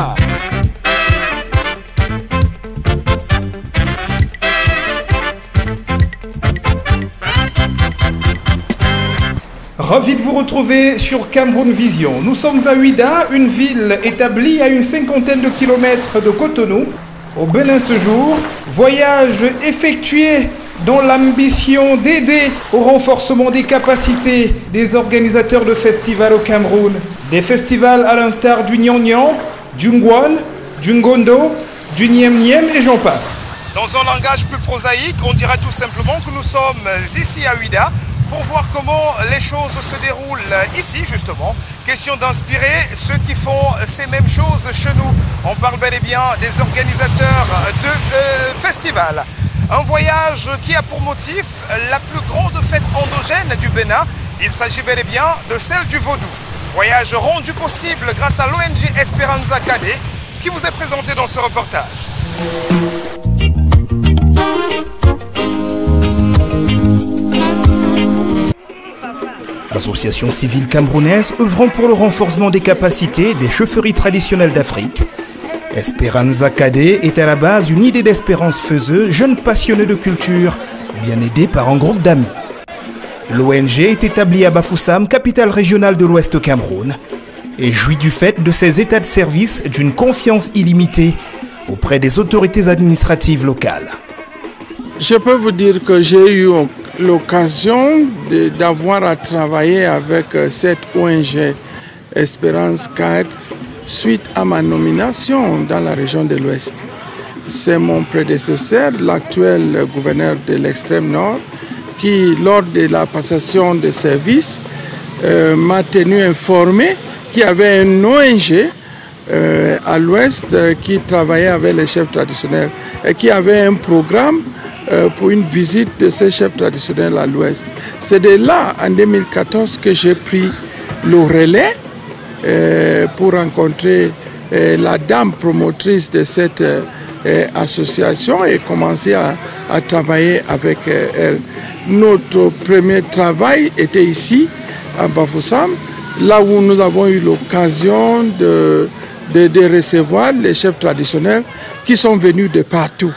Ouida. Ravi de vous retrouver sur Cameroun Vision. Nous sommes à Ouida, une ville établie à une 50aine de kilomètres de Cotonou. Au Bénin ce jour, voyage effectué dans l'ambition d'aider au renforcement des capacités des organisateurs de festivals au Cameroun. Des festivals à l'instar du Nian Nian, du Ngwan, du Ngondo, du Niem Niem et j'en passe. Dans un langage plus prosaïque, on dirait tout simplement que nous sommes ici à Ouida pour voir comment les choses se déroulent ici justement. Question d'inspirer ceux qui font ces mêmes choses chez nous. On parle bel et bien des organisateurs de festivals. Un voyage qui a pour motif la plus grande fête endogène du Bénin. Il s'agit bel et bien de celle du Vaudou. Voyage rendu possible grâce à l'ONG Esperanza Cadet qui vous est présenté dans ce reportage. Association civile camerounaise œuvrant pour le renforcement des capacités des chefferies traditionnelles d'Afrique. Esperanza Cadet est à la base une idée d'Espérance Feuzeux, jeune passionné de culture, bien aidé par un groupe d'amis. L'ONG est établie à Bafoussam, capitale régionale de l'Ouest Cameroun, et jouit du fait de ses états de service d'une confiance illimitée auprès des autorités administratives locales. Je peux vous dire que j'ai eu l'occasion d'avoir à travailler avec cette ONG Esperanza Cadet suite à ma nomination dans la région de l'Ouest. C'est mon prédécesseur, l'actuel gouverneur de l'extrême nord, qui, lors de la passation de services, m'a tenu informé qu'il y avait une ONG à l'Ouest qui travaillait avec les chefs traditionnels et qui avait un programme pour une visite de ces chefs traditionnels à l'Ouest. C'est de là, en 2014, que j'ai pris le relais pour rencontrer la dame promotrice de cette association et commencer à travailler avec elle. Notre premier travail était ici, à Bafoussam, là où nous avons eu l'occasion de recevoir les chefs traditionnels qui sont venus de partout.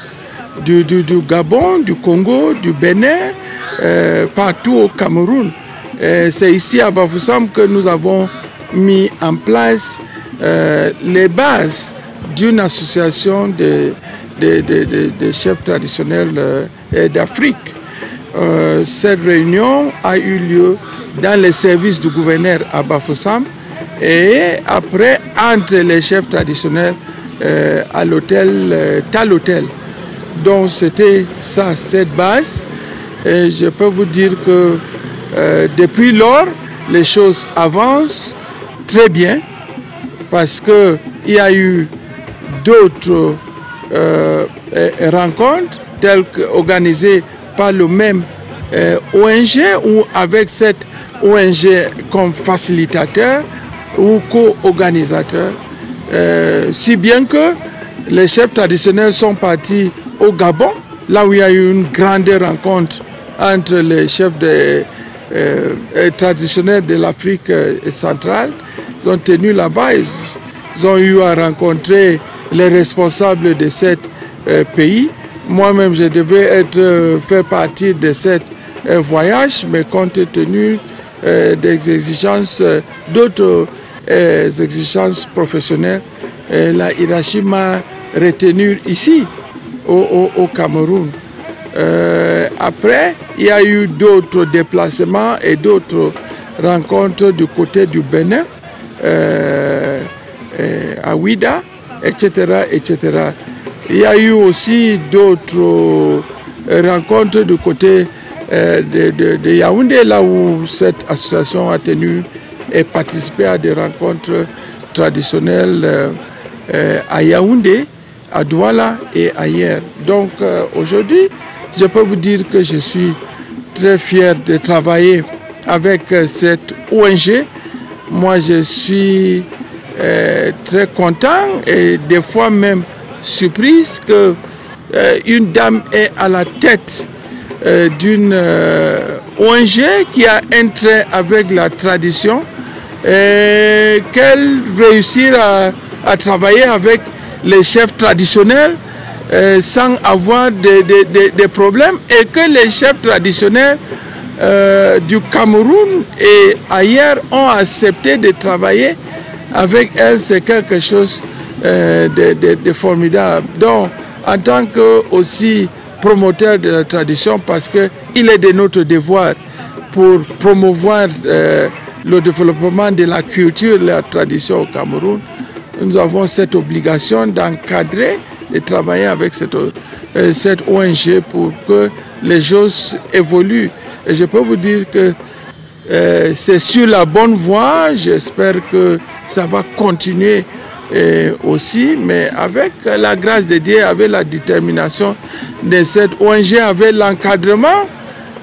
Du Gabon, du Congo, du Bénin, partout au Cameroun. C'est ici à Bafoussam que nous avons mis en place les bases d'une association de chefs traditionnels d'Afrique. Cette réunion a eu lieu dans les services du gouverneur à Bafoussam et après entre les chefs traditionnels à l'hôtel Tal-Hôtel. Donc c'était ça, cette base. Et je peux vous dire que depuis lors, les choses avancent très bien parce qu'il y a eu d'autres rencontres telles qu'organisées par le même ONG ou avec cette ONG comme facilitateur ou co-organisateur. Si bien que les chefs traditionnels sont partis au Gabon, là où il y a eu une grande rencontre entre les chefs traditionnels de l'Afrique centrale. Ils ont tenu là-bas, ils ont eu à rencontrer les responsables de ce pays. Moi-même, je devais faire partie de ce voyage, mais compte tenu des exigences, d'autres exigences professionnelles, la hiérarchie m'a retenu ici, au Cameroun. Après, il y a eu d'autres déplacements et d'autres rencontres du côté du Bénin, à Ouida, etc., etc. Il y a eu aussi d'autres rencontres du côté de Yaoundé, là où cette association a tenu et participé à des rencontres traditionnelles à Yaoundé, à Douala et ailleurs. Donc aujourd'hui, je peux vous dire que je suis très fier de travailler avec cette ONG. Moi, je suis très content et des fois même surprise que une dame est à la tête d'une ONG qui a un trait avec la tradition et qu'elle réussisse à travailler avec les chefs traditionnels sans avoir des problèmes, et que les chefs traditionnels du Cameroun et ailleurs ont accepté de travailler avec elle. C'est quelque chose de formidable. Donc, en tant que aussi promoteur de la tradition, parce qu'il est de notre devoir pour promouvoir le développement de la culture et de la tradition au Cameroun, nous avons cette obligation d'encadrer et travailler avec cette ONG pour que les choses évoluent. Et je peux vous dire que c'est sur la bonne voie. J'espère que ça va continuer aussi, mais avec la grâce de Dieu, avec la détermination de cette ONG, avec l'encadrement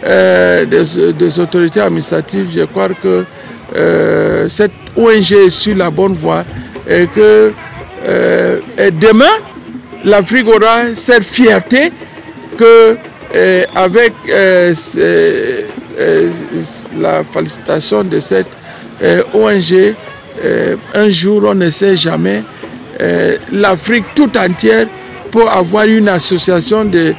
des autorités administratives, je crois que cette ONG est sur la bonne voie et que demain, l'Afrique aura cette fierté que avec la félicitation de cette ONG, un jour, on ne sait jamais, l'Afrique tout entière pour avoir une association de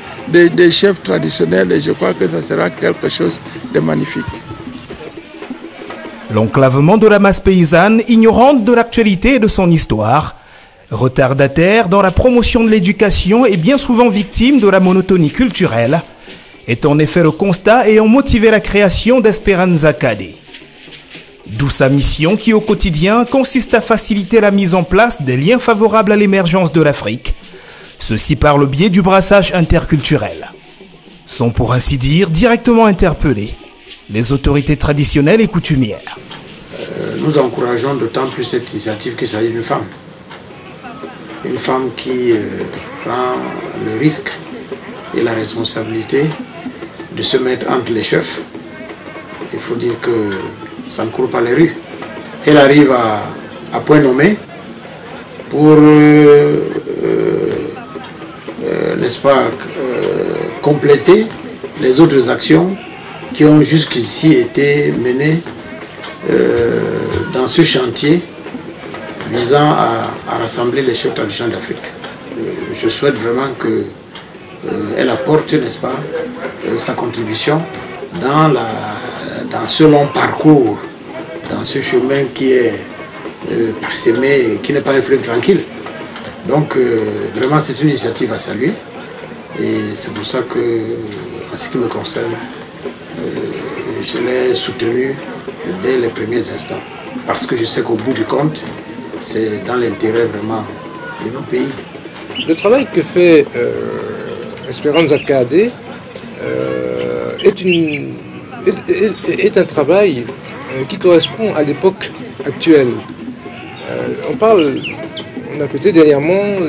chefs traditionnels, et je crois que ça sera quelque chose de magnifique. L'enclavement de la masse paysanne, ignorante de l'actualité et de son histoire, retardataire dans la promotion de l'éducation et bien souvent victime de la monotonie culturelle, est en effet le constat ayant motivé la création d'Esperanza Kade. D'où sa mission qui au quotidien consiste à faciliter la mise en place des liens favorables à l'émergence de l'Afrique, ceci par le biais du brassage interculturel. Sont pour ainsi dire directement interpellés les autorités traditionnelles et coutumières. Nous encourageons d'autant plus cette initiative qu'il s'agit d'une femme. Une femme qui prend le risque et la responsabilité de se mettre entre les chefs. Il faut dire que ça ne court pas les rues. Elle arrive à point nommé pour, n'est-ce pas, compléter les autres actions qui ont jusqu'ici été menées dans ce chantier visant à rassembler les chefs traditionnels d'Afrique. Je souhaite vraiment qu'elle apporte, n'est-ce pas, sa contribution dans ce long parcours, dans ce chemin qui est parsemé, qui n'est pas un fleuve tranquille. Donc vraiment c'est une initiative à saluer, et c'est pour ça que, en ce qui me concerne, je l'ai soutenue dès les premiers instants, parce que je sais qu'au bout du compte, c'est dans l'intérêt vraiment de nos pays. Le travail que fait Esperanza Kade est un travail qui correspond à l'époque actuelle. On a fêté dernièrement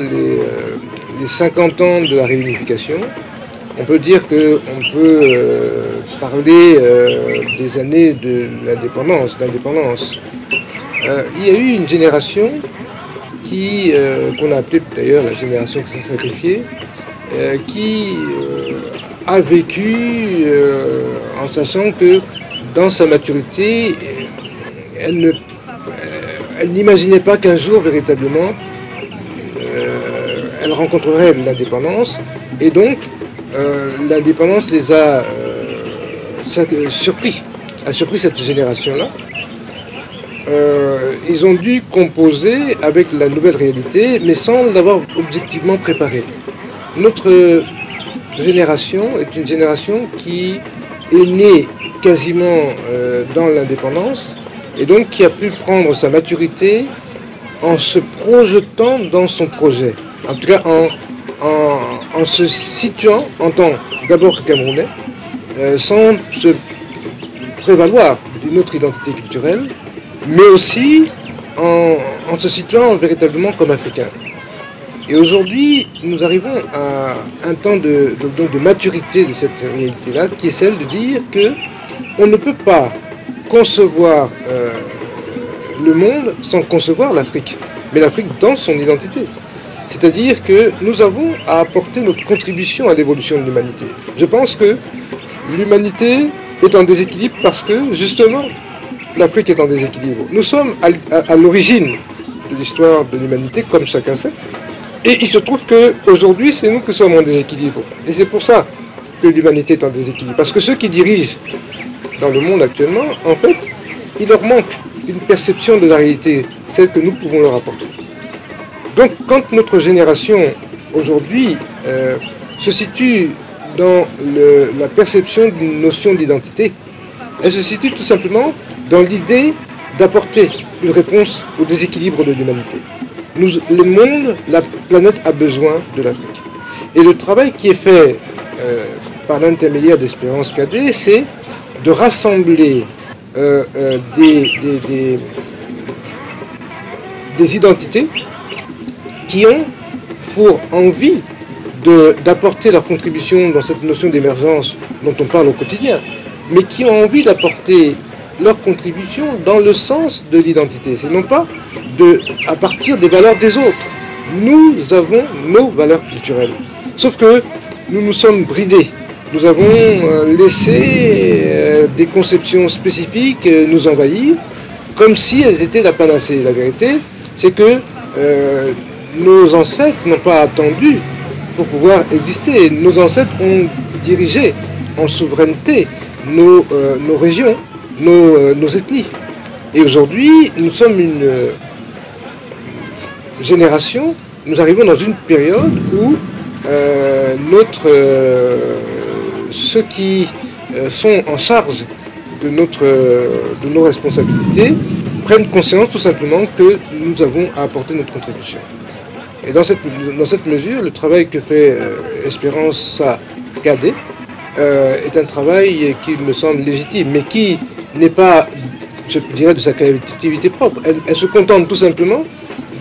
les 50 ans de la réunification. On peut dire qu'on peut parler des années de l'indépendance. Il y a eu une génération qu'on a appelée d'ailleurs la génération sacrifiée, qui a vécu en sachant que dans sa maturité, elle n'imaginait pas qu'un jour véritablement elle rencontrerait l'indépendance, et donc l'indépendance les a surpris cette génération-là. Ils ont dû composer avec la nouvelle réalité, mais sans l'avoir objectivement préparé. Notre génération est une génération qui est née quasiment dans l'indépendance, et donc qui a pu prendre sa maturité en se projetant dans son projet. En tout cas, en se situant en tant d'abord que Camerounais, sans se prévaloir d'une autre identité culturelle, mais aussi en se situant véritablement comme Africain. Et aujourd'hui, nous arrivons à un temps de maturité de cette réalité-là, qui est celle de dire qu'on ne peut pas concevoir le monde sans concevoir l'Afrique, mais l'Afrique dans son identité. C'est-à-dire que nous avons à apporter notre contribution à l'évolution de l'humanité. Je pense que l'humanité est en déséquilibre parce que, justement, l'Afrique est en déséquilibre. Nous sommes à l'origine de l'histoire de l'humanité, comme chacun sait. Et il se trouve qu'aujourd'hui, c'est nous qui sommes en déséquilibre. Et c'est pour ça que l'humanité est en déséquilibre. Parce que ceux qui dirigent dans le monde actuellement, en fait, il leur manque une perception de la réalité, celle que nous pouvons leur apporter. Donc, quand notre génération, aujourd'hui, se situe dans la perception d'une notion d'identité, elle se situe tout simplement dans l'idée d'apporter une réponse au déséquilibre de l'humanité. Le monde, la planète a besoin de l'Afrique. Et le travail qui est fait par l'intermédiaire d'Espérance Cadet, c'est de rassembler des identités qui ont pour envie d'apporter leur contribution dans cette notion d'émergence dont on parle au quotidien, mais qui ont envie d'apporter leur contribution dans le sens de l'identité. C'est non pas à partir des valeurs des autres. Nous avons nos valeurs culturelles. Sauf que nous nous sommes bridés. Nous avons laissé des conceptions spécifiques nous envahir, comme si elles étaient la panacée. La vérité, c'est que nos ancêtres n'ont pas attendu pour pouvoir exister. Nos ancêtres ont dirigé en souveraineté nos régions, nos ethnies. Et aujourd'hui, nous sommes une génération, nous arrivons dans une période où ceux qui sont en charge de nos responsabilités prennent conscience tout simplement que nous avons à apporter notre contribution. Et dans cette mesure, le travail que fait Espérance Cadet est un travail qui me semble légitime, mais qui n'est pas, je dirais, de sa créativité propre. Elle se contente tout simplement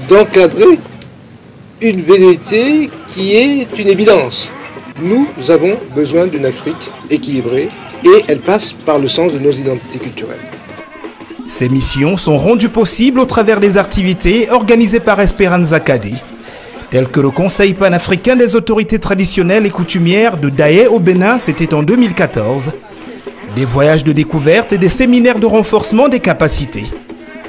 d'encadrer une vérité qui est une évidence. Nous avons besoin d'une Afrique équilibrée et elle passe par le sens de nos identités culturelles. Ces missions sont rendues possibles au travers des activités organisées par Esperanza Cadet, telles que le Conseil panafricain des autorités traditionnelles et coutumières de Daé au Bénin, c'était en 2014, des voyages de découverte et des séminaires de renforcement des capacités,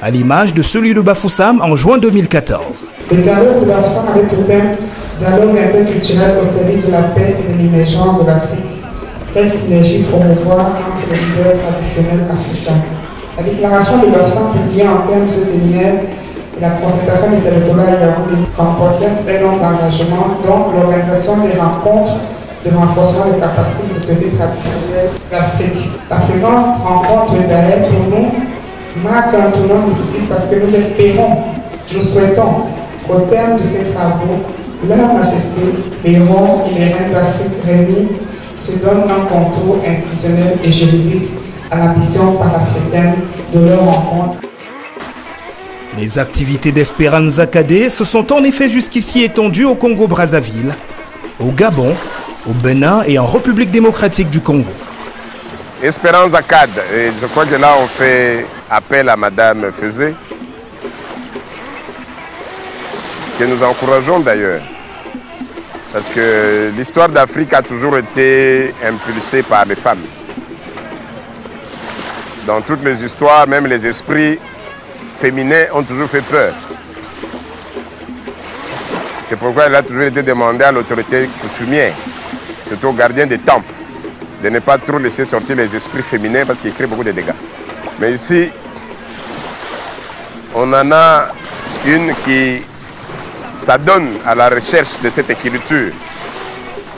à l'image de celui de Bafoussam en juin 2014. Le dialogue de Bafoussam avec le thème dialogue interculturel au service de la paix et de l'émergence de l'Afrique. Quelle synergie promouvoir entre les leaders traditionnels africains? La déclaration de Bafoussam publiée en termes de ce séminaire et la concertation de Sénégal et Yaoundé comportait un certain nombre d'engagements, dont l'organisation des rencontres de renforcement des capacités des autorités traditionnelles d'Afrique. La présence rencontre de Daé pour nous marque un tournant décisif parce que nous espérons, nous souhaitons qu'au terme de ces travaux, leur majesté, les rois et les reines d'Afrique réunis se donnent un contour institutionnel et juridique à l'ambition panafricaine de leur rencontre. Les activités d'Esperanza Cadet se sont en effet jusqu'ici étendues au Congo-Brazzaville, au Gabon, au Bénin et en République démocratique du Congo. Esperanza Cadet, et je crois que là on fait appel à Madame Feuzé, que nous encourageons d'ailleurs, parce que l'histoire d'Afrique a toujours été impulsée par les femmes. Dans toutes les histoires, même les esprits féminins ont toujours fait peur. C'est pourquoi il a toujours été demandé à l'autorité coutumière, surtout aux gardiens des temples, de ne pas trop laisser sortir les esprits féminins parce qu'ils créent beaucoup de dégâts. Mais ici, on en a une qui s'adonne à la recherche de cette équilibre,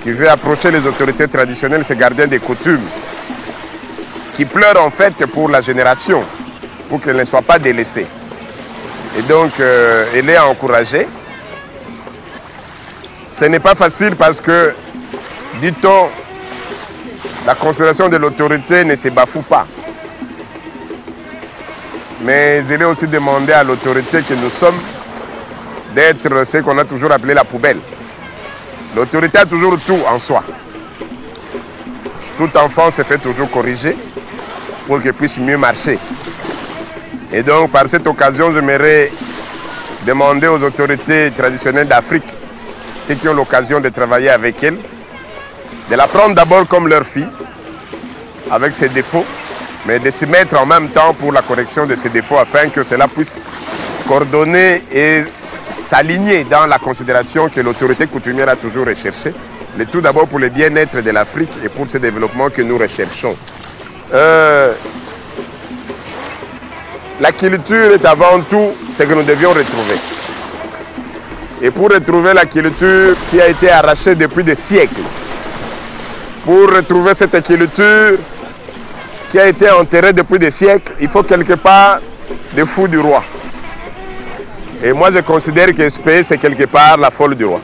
qui veut approcher les autorités traditionnelles, ces gardiens des coutumes, qui pleurent en fait pour la génération, pour qu'elle ne soit pas délaissée. Et donc, elle est encouragée. Ce n'est pas facile parce que, dit-on, la considération de l'autorité ne se bafoue pas. Mais il est aussi demandé à l'autorité que nous sommes d'être ce qu'on a toujours appelé la poubelle. L'autorité a toujours tout en soi. Tout enfant se fait toujours corriger pour qu'il puisse mieux marcher. Et donc, par cette occasion, j'aimerais demander aux autorités traditionnelles d'Afrique, ceux qui ont l'occasion de travailler avec elles, de la prendre d'abord comme leur fille, avec ses défauts, mais de se mettre en même temps pour la correction de ses défauts afin que cela puisse coordonner et s'aligner dans la considération que l'autorité coutumière a toujours recherchée. Le tout d'abord pour le bien-être de l'Afrique et pour ce développement que nous recherchons. La culture est avant tout ce que nous devions retrouver. Et pour retrouver la culture qui a été arrachée depuis des siècles, pour retrouver cette culture qui a été enterrée depuis des siècles, il faut quelque part des fous du roi. Et moi je considère que SP c'est quelque part la folle du roi.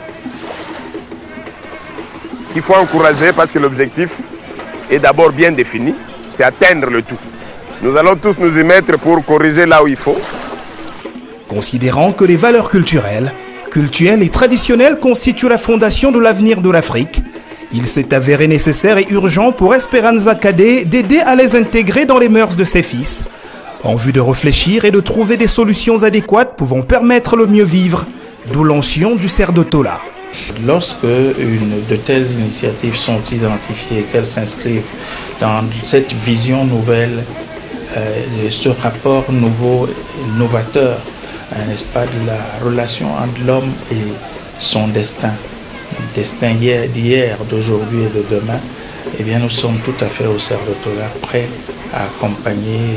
Qu'il faut encourager parce que l'objectif est d'abord bien défini, c'est atteindre le tout. Nous allons tous nous y mettre pour corriger là où il faut. Considérant que les valeurs culturelles et traditionnelles constituent la fondation de l'avenir de l'Afrique, il s'est avéré nécessaire et urgent pour Esperanza Cadet d'aider à les intégrer dans les mœurs de ses fils, en vue de réfléchir et de trouver des solutions adéquates pouvant permettre le mieux vivre, d'où l'onction du cerf de Tola. Lorsque de telles initiatives sont identifiées et qu'elles s'inscrivent dans cette vision nouvelle, ce rapport nouveau, novateur, n'est-ce pas, de la relation entre l'homme et son destin d'hier, d'aujourd'hui et de demain, eh bien nous sommes tout à fait au cerf de Tola, prêts à accompagner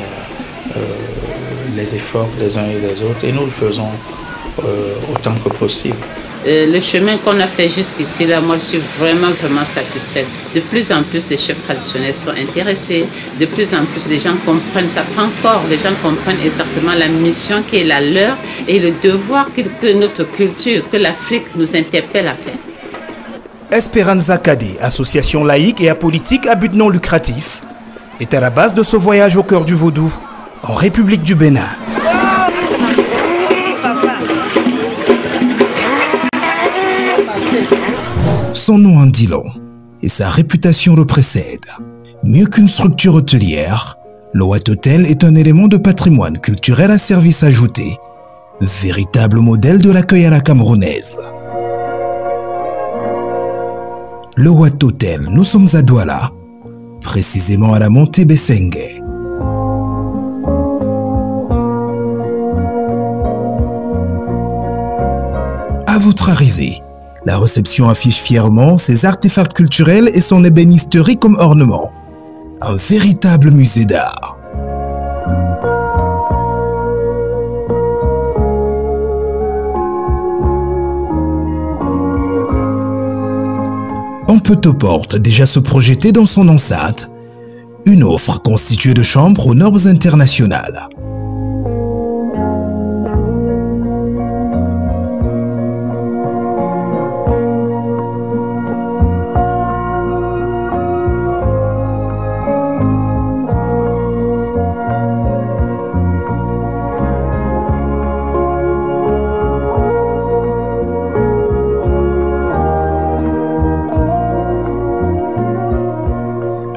les efforts des uns et des autres, et nous le faisons autant que possible. Le chemin qu'on a fait jusqu'ici, là, moi je suis vraiment satisfaite. De plus en plus les chefs traditionnels sont intéressés, de plus en plus les gens comprennent, ça prend corps, les gens comprennent exactement la mission qui est la leur et le devoir que notre culture, que l'Afrique nous interpelle à faire. Esperanza Cadet, association laïque et apolitique à but non lucratif, est à la base de ce voyage au cœur du Vaudou, en République du Bénin. Son nom en dit long et sa réputation le précède. Mieux qu'une structure hôtelière, le Wat Hotel est un élément de patrimoine culturel à service ajouté, véritable modèle de l'accueil à la camerounaise. Le Wat Hotel, nous sommes à Douala, précisément à la montée Bessengue. À votre arrivée, la réception affiche fièrement ses artefacts culturels et son ébénisterie comme ornement. Un véritable musée d'art. On peut aux portes déjà se projeter dans son enceinte, une offre constituée de chambres aux normes internationales.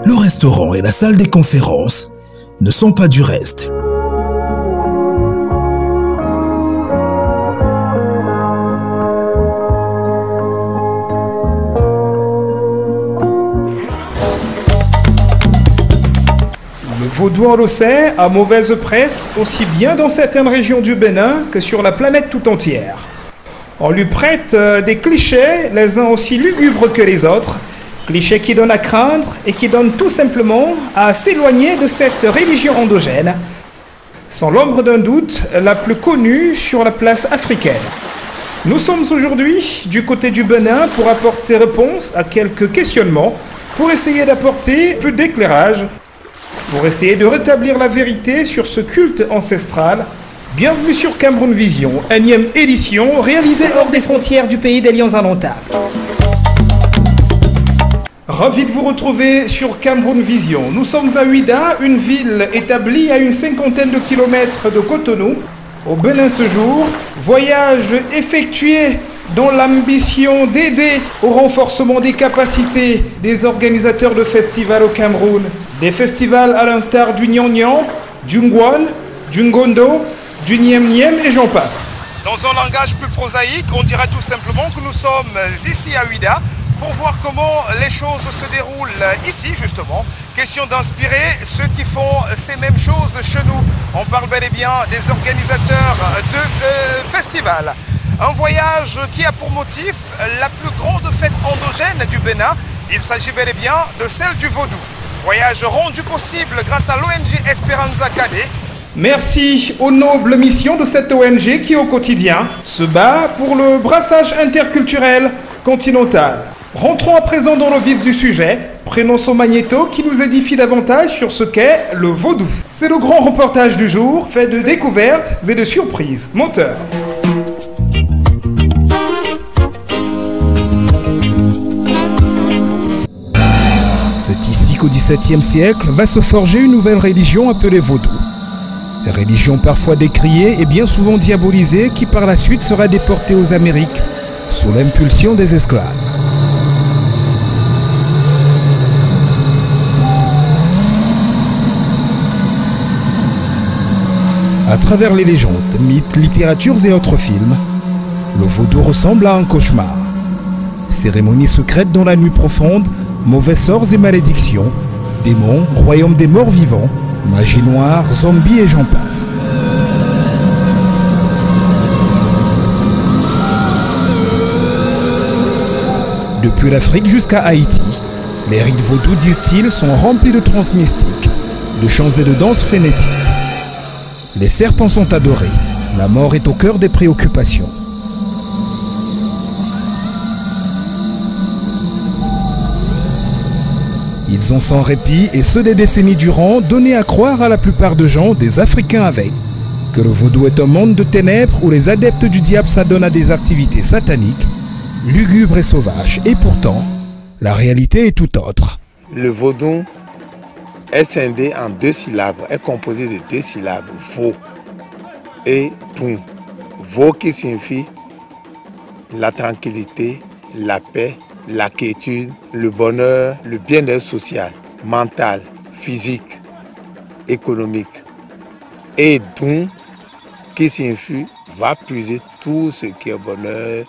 Le restaurant et la salle des conférences ne sont pas du reste. Le vaudou en Locet a mauvaise presse aussi bien dans certaines régions du Bénin que sur la planète tout entière. On lui prête des clichés, les uns aussi lugubres que les autres, clichés qui donnent à craindre et qui donnent tout simplement à s'éloigner de cette religion endogène, sans l'ombre d'un doute la plus connue sur la place africaine. Nous sommes aujourd'hui du côté du Bénin pour apporter réponse à quelques questionnements, pour essayer d'apporter plus d'éclairage, pour essayer de rétablir la vérité sur ce culte ancestral. Bienvenue sur Cameroun Vision, 1e édition, réalisée hors des frontières du pays des lions indomptables. Ravi de vous retrouver sur Cameroun Vision. Nous sommes à Ouida, une ville établie à une 50aine de kilomètres de Cotonou, au Bénin ce jour. Voyage effectué dans l'ambition d'aider au renforcement des capacités des organisateurs de festivals au Cameroun. Des festivals à l'instar du Nyan Nyan, du Ngwan, du Ngondo, du Niem Niem et j'en passe. Dans un langage plus prosaïque, on dirait tout simplement que nous sommes ici à Ouida pour voir comment les choses se déroulent ici justement, question d'inspirer ceux qui font ces mêmes choses chez nous. On parle bel et bien des organisateurs de festival. Un voyage qui a pour motif la plus grande fête endogène du Bénin. Il s'agit bel et bien de celle du Vaudou. Voyage rendu possible grâce à l'ONG Esperanza Cadet. Merci aux nobles missions de cette ONG qui au quotidien se bat pour le brassage interculturel continental. Rentrons à présent dans le vif du sujet. Prenons son magnéto qui nous édifie davantage sur ce qu'est le Vaudou. C'est le grand reportage du jour, fait de découvertes et de surprises. Moteur. C'est ici qu'au XVIIe siècle va se forger une nouvelle religion appelée Vaudou. Religion parfois décriée et bien souvent diabolisée qui par la suite sera déportée aux Amériques sous l'impulsion des esclaves. À travers les légendes, mythes, littératures et autres films, le Vaudou ressemble à un cauchemar. Cérémonies secrètes dans la nuit profonde, mauvais sorts et malédictions, démons, royaume des morts vivants, magie noire, zombies et j'en passe. Depuis l'Afrique jusqu'à Haïti, les rites vaudous, disent-ils, sont remplis de transes mystiques, de chants et de danses frénétiques. Les serpents sont adorés, la mort est au cœur des préoccupations. Ils ont sans répit, et ce des décennies durant, donné à croire à la plupart de gens, des Africains avec, que le vaudou est un monde de ténèbres où les adeptes du diable s'adonnent à des activités sataniques, lugubres et sauvages. Et pourtant, la réalité est tout autre. Le vaudou est scindé en 2 syllabes, est composé de 2 syllabes, vo et doum. Vo qui signifie la tranquillité, la paix, la quiétude, le bonheur, le bien-être social, mental, physique, économique. Et doum qui signifie va puiser tout ce qui est bonheur,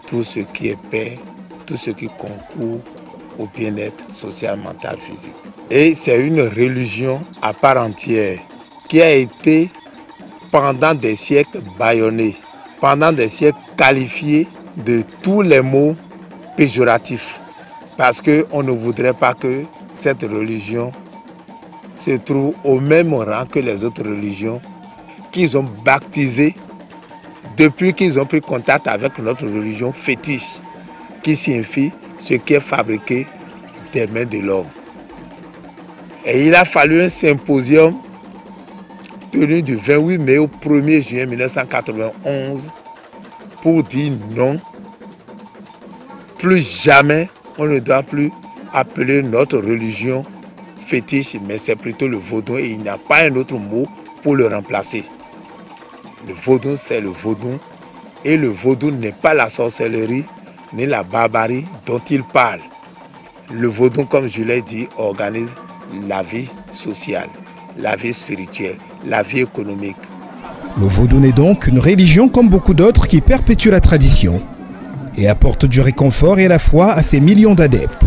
tout ce qui est paix, tout ce qui concourt au bien-être social, mental, physique. Et c'est une religion à part entière qui a été pendant des siècles bâillonnée, pendant des siècles qualifiée de tous les mots péjoratifs. Parce qu'on ne voudrait pas que cette religion se trouve au même rang que les autres religions qu'ils ont baptisées depuis qu'ils ont pris contact avec notre religion fétiche, qui signifie ce qui est fabriqué des mains de l'homme. Et il a fallu un symposium tenu du 28 mai au 1er juin 1991 pour dire non, plus jamais on ne doit plus appeler notre religion fétiche, mais c'est plutôt le vaudou et il n'y a pas un autre mot pour le remplacer. Le vaudou, c'est le vaudou et le vaudou n'est pas la sorcellerie ni la barbarie dont il parle. Le vaudou, comme je l'ai dit, organise la vie sociale, la vie spirituelle, la vie économique. Le vaudou n'est donc une religion comme beaucoup d'autres qui perpétue la tradition et apporte du réconfort et la foi à ses millions d'adeptes.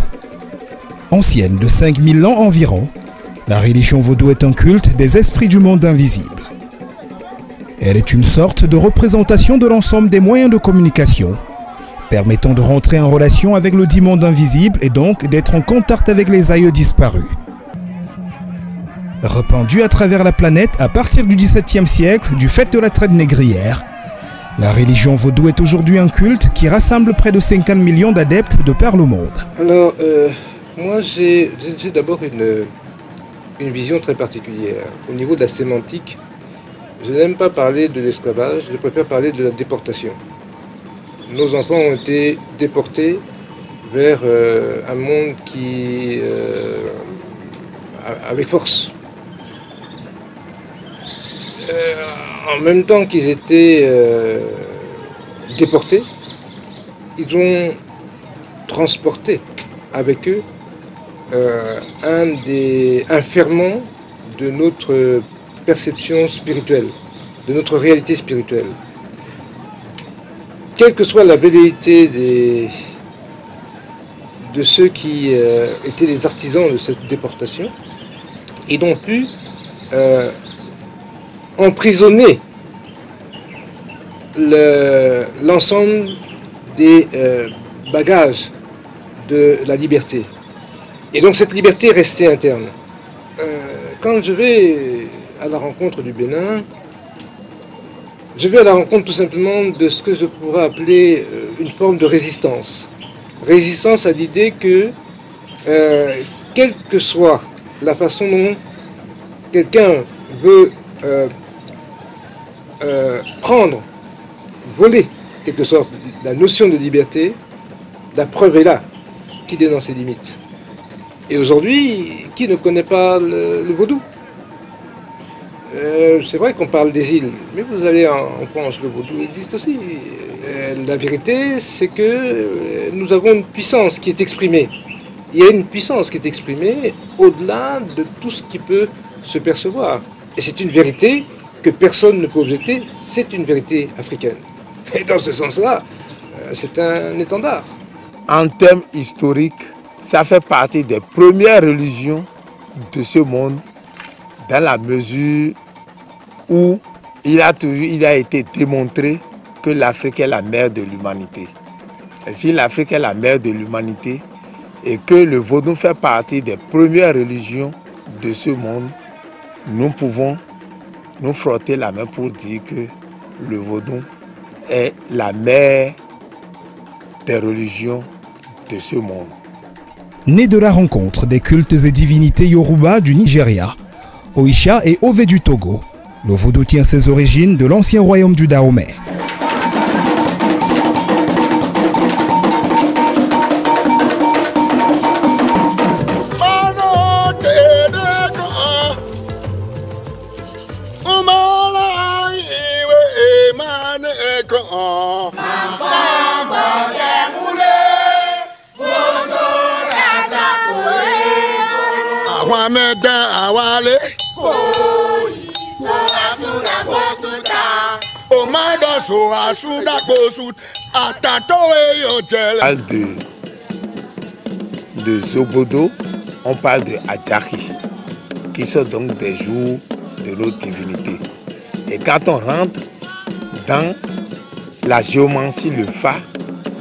Ancienne de 5000 ans environ, la religion vaudou est un culte des esprits du monde invisible. Elle est une sorte de représentation de l'ensemble des moyens de communication, permettant de rentrer en relation avec le dit monde invisible et donc d'être en contact avec les aïeux disparus. Répandue à travers la planète à partir du XVIIe siècle du fait de la traite négrière, la religion vaudou est aujourd'hui un culte qui rassemble près de 50 millions d'adeptes de par le monde. Alors, moi j'ai d'abord une vision très particulière. Au niveau de la sémantique, je n'aime pas parler de l'esclavage, je préfère parler de la déportation. Nos enfants ont été déportés vers un monde qui, avec force. En même temps qu'ils étaient déportés, ils ont transporté avec eux un ferment de notre perception spirituelle, de notre réalité spirituelle. Quelle que soit la velléité de ceux qui étaient les artisans de cette déportation. Ils n'ont pu emprisonner l'ensemble des bagages de la liberté. Et donc cette liberté est restée interne. Quand je vais à la rencontre du Bénin, je vais à la rencontre tout simplement de ce que je pourrais appeler une forme de résistance. Résistance à l'idée que, quelle que soit la façon dont quelqu'un veut prendre, voler, quelque sorte, la notion de liberté, la preuve est là, qu'il est dans ses limites. Et aujourd'hui, qui ne connaît pas le vaudou? C'est vrai qu'on parle des îles, mais vous allez en France, le vaudou existe aussi. La vérité, c'est que nous avons une puissance qui est exprimée. Il y a une puissance qui est exprimée au-delà de tout ce qui peut se percevoir. Et c'est une vérité que personne ne peut objecter, c'est une vérité africaine. Et dans ce sens-là, c'est un étendard. En termes historiques, ça fait partie des premières religions de ce monde, dans la mesure où il a été démontré que l'Afrique est la mère de l'humanité. Et si l'Afrique est la mère de l'humanité et que le vaudou fait partie des premières religions de ce monde, nous pouvons nous frotter la main pour dire que le vaudou est la mère des religions de ce monde. Né de la rencontre des cultes et divinités Yoruba du Nigeria, Oisha et Ové du Togo, le vaudou tient ses origines de l'ancien royaume du Dahomey. De Zobodo, on parle de Adjaki, qui sont donc des jours de nos divinités. Et quand on rentre dans la géomancie, le Fa,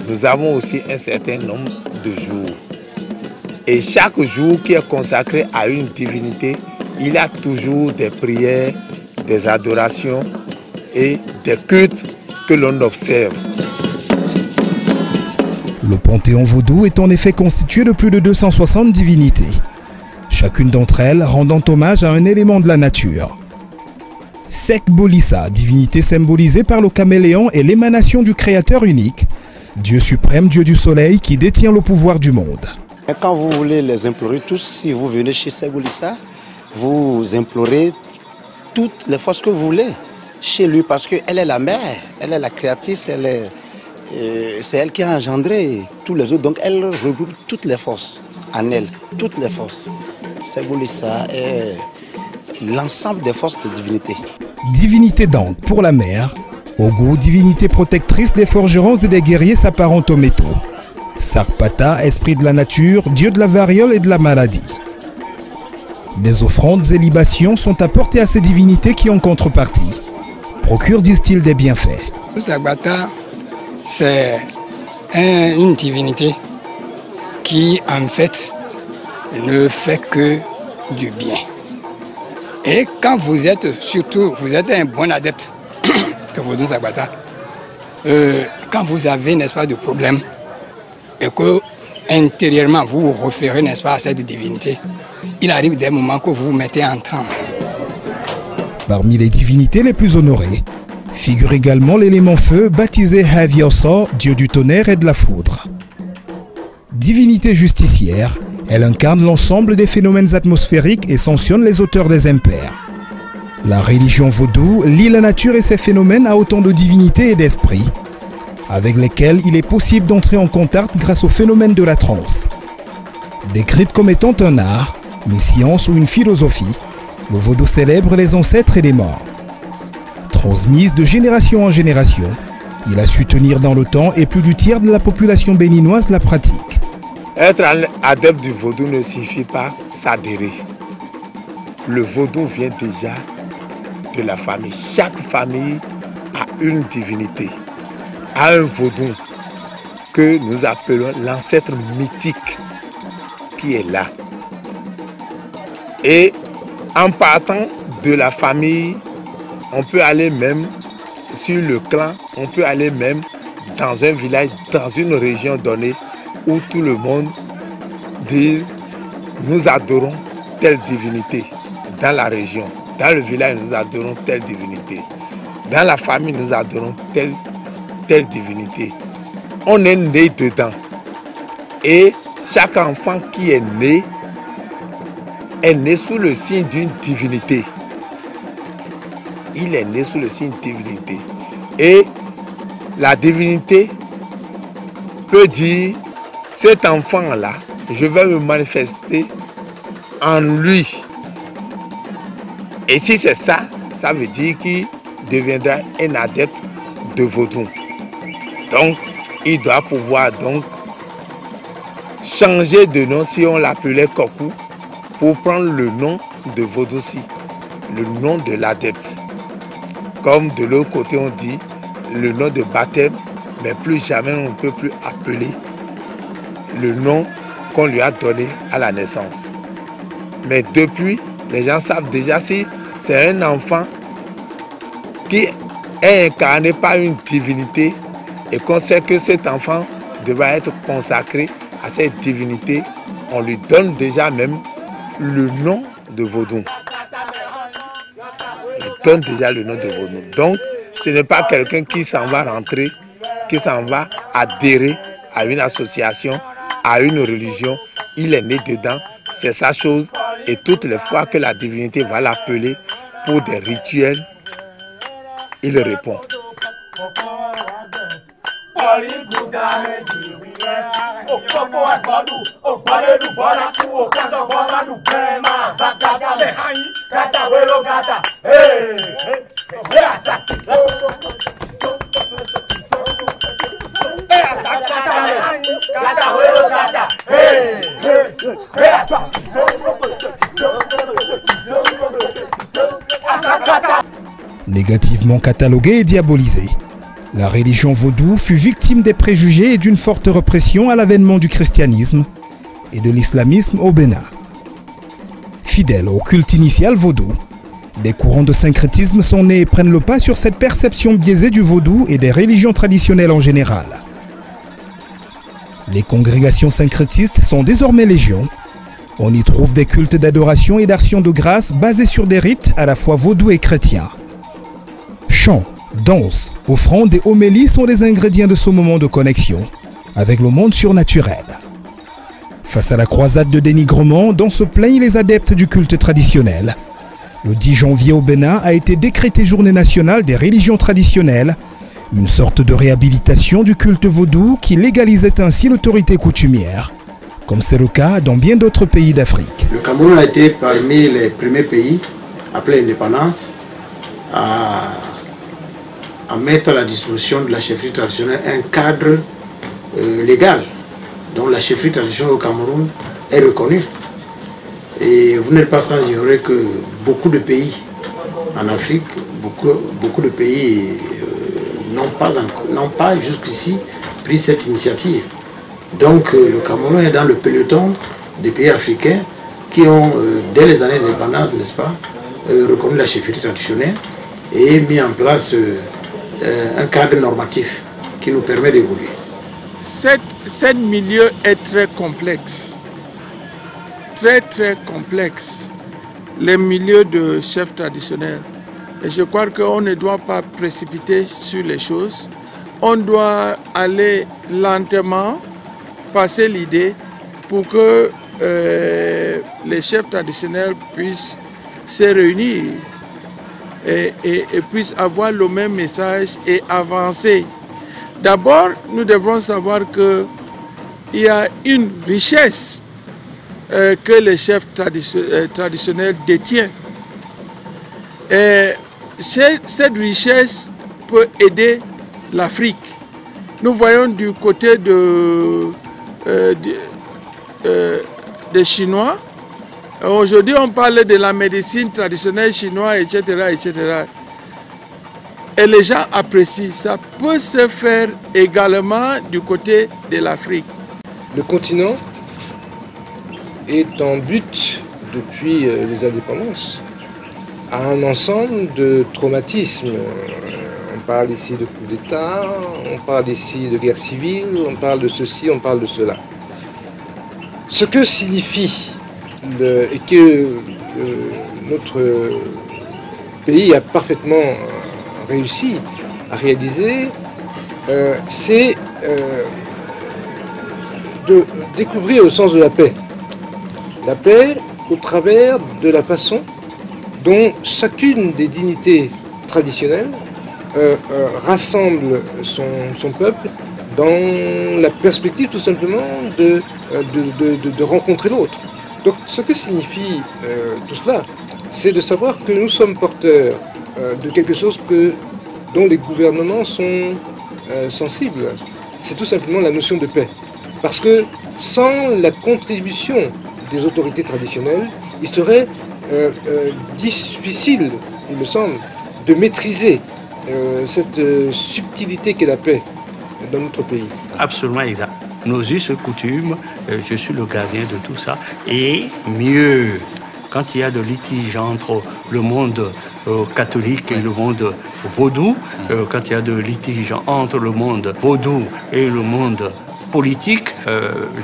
nous avons aussi un certain nombre de jours. Et chaque jour qui est consacré à une divinité, il y a toujours des prières, des adorations et des cultes que l'on observe. Le panthéon vaudou est en effet constitué de plus de 260 divinités, chacune d'entre elles rendant hommage à un élément de la nature. Sekbolissa, divinité symbolisée par le caméléon et l'émanation du Créateur unique, Dieu suprême, Dieu du soleil qui détient le pouvoir du monde. Quand vous voulez les implorer tous, si vous venez chez Sekbolissa, vous implorez toutes les forces que vous voulez chez lui parce qu'elle est la mère, elle est la créatrice, c'est elle qui a engendré tous les autres. Donc elle regroupe toutes les forces en elle, toutes les forces. Sekbolissa est l'ensemble des forces de divinité. Divinité d'Ante pour la mer, Ogo, divinité protectrice des forgerons et des guerriers s'apparentent aux métaux. Sarpata, esprit de la nature, dieu de la variole et de la maladie. Des offrandes et libations sont apportées à ces divinités qui, en contrepartie, procurent, disent-ils, des bienfaits. Sarpata, c'est une divinité qui, en fait, ne fait que du bien. Et quand vous êtes un bon adepte de Vodou Sarpata, quand vous avez, n'est-ce pas, de problème, et que intérieurement vous vous référez, n'est-ce pas, à cette divinité, il arrive des moments que vous vous mettez en transe. Parmi les divinités les plus honorées, figure également l'élément feu baptisé Havioso, dieu du tonnerre et de la foudre. Divinité justicière, elle incarne l'ensemble des phénomènes atmosphériques et sanctionne les auteurs des impairs. La religion vaudou lie la nature et ses phénomènes à autant de divinités et d'esprits, avec lesquels il est possible d'entrer en contact grâce au phénomène de la transe. Décrite comme étant un art, une science ou une philosophie, le vaudou célèbre les ancêtres et les morts. Transmise de génération en génération, il a su tenir dans le temps et plus du tiers de la population béninoise la pratique. Être un adepte du vaudou ne suffit pas s'adhérer. Le vaudou vient déjà de la famille. Chaque famille a une divinité, a un vaudou que nous appelons l'ancêtre mythique qui est là. Et en partant de la famille, on peut aller même sur le clan, on peut aller même dans un village, dans une région donnée où tout le monde dit nous adorons telle divinité. Dans la région, dans le village, nous adorons telle divinité. Dans la famille, nous adorons telle divinité. On est né dedans. Et chaque enfant qui est né sous le signe d'une divinité. Il est né sous le signe d'une divinité. Et la divinité peut dire, cet enfant-là, je vais me manifester en lui. Et si c'est ça, ça veut dire qu'il deviendra un adepte de vaudou. Donc, il doit pouvoir donc changer de nom si on l'appelait Kokou pour prendre le nom de Vaudou-si, le nom de l'adepte. Comme de l'autre côté on dit le nom de baptême, mais plus jamais on ne peut plus appeler le nom qu'on lui a donné à la naissance. Mais depuis, les gens savent déjà si c'est un enfant qui est incarné par une divinité et qu'on sait que cet enfant devra être consacré à cette divinité, on lui donne déjà même le nom de Vaudou. On lui donne déjà le nom de Vaudou. Donc, ce n'est pas quelqu'un qui s'en va rentrer, qui s'en va adhérer à une association, à une religion. Il est né dedans, c'est sa chose. Et toutes les fois que la divinité va l'appeler pour des rituels, il répond. Négativement cataloguée et diabolisée, la religion vaudou fut victime des préjugés et d'une forte répression à l'avènement du christianisme et de l'islamisme au Bénin. Fidèles au culte initial vaudou, des courants de syncrétisme sont nés et prennent le pas sur cette perception biaisée du vaudou et des religions traditionnelles en général. Les congrégations syncrétistes sont désormais légion. On y trouve des cultes d'adoration et d'action de grâce basés sur des rites à la fois vaudous et chrétiens. Chants, danses, offrandes et homélies sont les ingrédients de ce moment de connexion avec le monde surnaturel. Face à la croisade de dénigrement dont se plaignent les adeptes du culte traditionnel, le 10 janvier au Bénin a été décrété journée nationale des religions traditionnelles, une sorte de réhabilitation du culte vaudou qui légalisait ainsi l'autorité coutumière, comme c'est le cas dans bien d'autres pays d'Afrique. Le Cameroun a été parmi les premiers pays, après l'indépendance, à mettre à la disposition de la chefferie traditionnelle un cadre légal dont la chefferie traditionnelle au Cameroun est reconnue. Et vous n'êtes pas sans ignorer que beaucoup de pays en Afrique, beaucoup de pays n'ont pas jusqu'ici pris cette initiative. Donc le Cameroun est dans le peloton des pays africains qui ont, dès les années d'indépendance, n'est-ce pas, reconnu la chefferie traditionnelle et mis en place un cadre normatif qui nous permet d'évoluer. Cet milieu est très complexe, très complexe, les milieux de chefs traditionnels. Et je crois qu'on ne doit pas précipiter sur les choses. On doit aller lentement, passer l'idée pour que les chefs traditionnels puissent se réunir et puissent avoir le même message et avancer. D'abord, nous devrons savoir qu'il y a une richesse que les chefs traditionnels détiennent. Et cette richesse peut aider l'Afrique. Nous voyons du côté des Chinois. Aujourd'hui, on parle de la médecine traditionnelle chinoise, etc., etc. Et les gens apprécient. Ça peut se faire également du côté de l'Afrique. Le continent est en but, depuis les indépendances, à un ensemble de traumatismes. On parle ici de coup d'État, on parle ici de guerre civile, on parle de ceci, on parle de cela. Ce que signifie et que notre pays a parfaitement réussi à réaliser, c'est de découvrir le sens de la paix. La paix au travers de la façon dont chacune des dignités traditionnelles rassemble son peuple dans la perspective tout simplement de rencontrer l'autre. Donc ce que signifie tout cela, c'est de savoir que nous sommes porteurs de quelque chose dont les gouvernements sont sensibles. C'est tout simplement la notion de paix. Parce que sans la contribution des autorités traditionnelles, il serait difficile, il me semble, de maîtriser cette subtilité qu'est la paix dans notre pays. Absolument exact. Nos us et coutumes, je suis le gardien de tout ça. Et mieux, quand il y a de litiges entre le monde catholique et le monde vaudou, quand il y a de litiges entre le monde vaudou et le monde politique,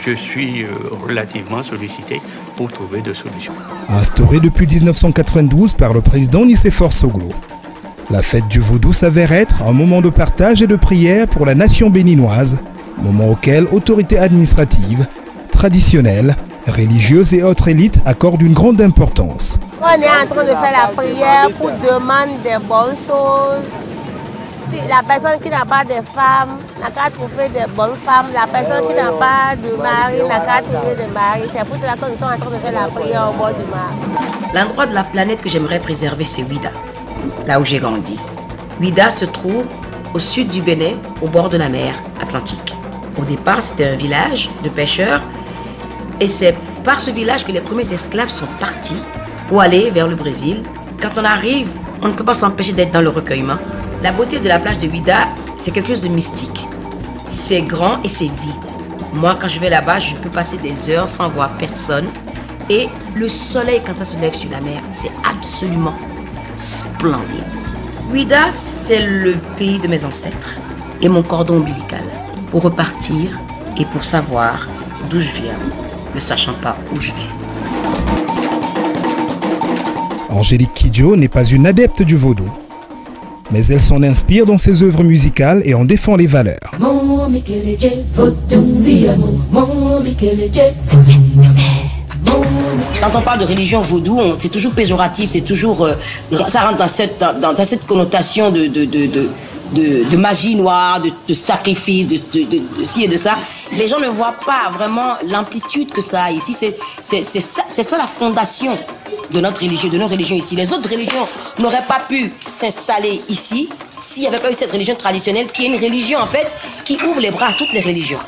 je suis relativement sollicité pour trouver des solutions. Instaurée depuis 1992 par le président Nicéphore Soglo, la fête du vaudou s'avère être un moment de partage et de prière pour la nation béninoise, moment auquel autorités administratives, traditionnelles, religieuses et autres élites accordent une grande importance. On est en train de faire la prière pour demander des bonnes choses. Si la personne qui n'a pas de femme n'a qu'à trouver des bonnes femmes, la personne qui n'a pas de mari n'a qu'à trouver des maris. C'est pour cela que nous sommes en train de faire la prière au bord du mar. L'endroit de la planète que j'aimerais préserver, c'est Ouida, là où j'ai grandi. Ouida se trouve au sud du Bénin, au bord de la mer Atlantique. Au départ, c'était un village de pêcheurs et c'est par ce village que les premiers esclaves sont partis pour aller vers le Brésil. Quand on arrive, on ne peut pas s'empêcher d'être dans le recueillement. La beauté de la plage de Ouida, c'est quelque chose de mystique. C'est grand et c'est vide. Moi, quand je vais là-bas, je peux passer des heures sans voir personne. Et le soleil, quand il se lève sur la mer, c'est absolument splendide. Ouida, c'est le pays de mes ancêtres et mon cordon ombilical. Pour repartir et pour savoir d'où je viens, ne sachant pas où je vais. Angélique Kidjo n'est pas une adepte du vaudou, mais elle s'en inspire dans ses œuvres musicales et en défend les valeurs. Quand on parle de religion vaudou, c'est toujours péjoratif, c'est toujours, ça rentre dans cette connotation de magie noire, de sacrifice, de ci et de ça. Les gens ne voient pas vraiment l'amplitude que ça a ici. C'est ça la fondation de notre religion, de nos religions ici. Les autres religions n'auraient pas pu s'installer ici s'il n'y avait pas eu cette religion traditionnelle qui est une religion en fait qui ouvre les bras à toutes les religions.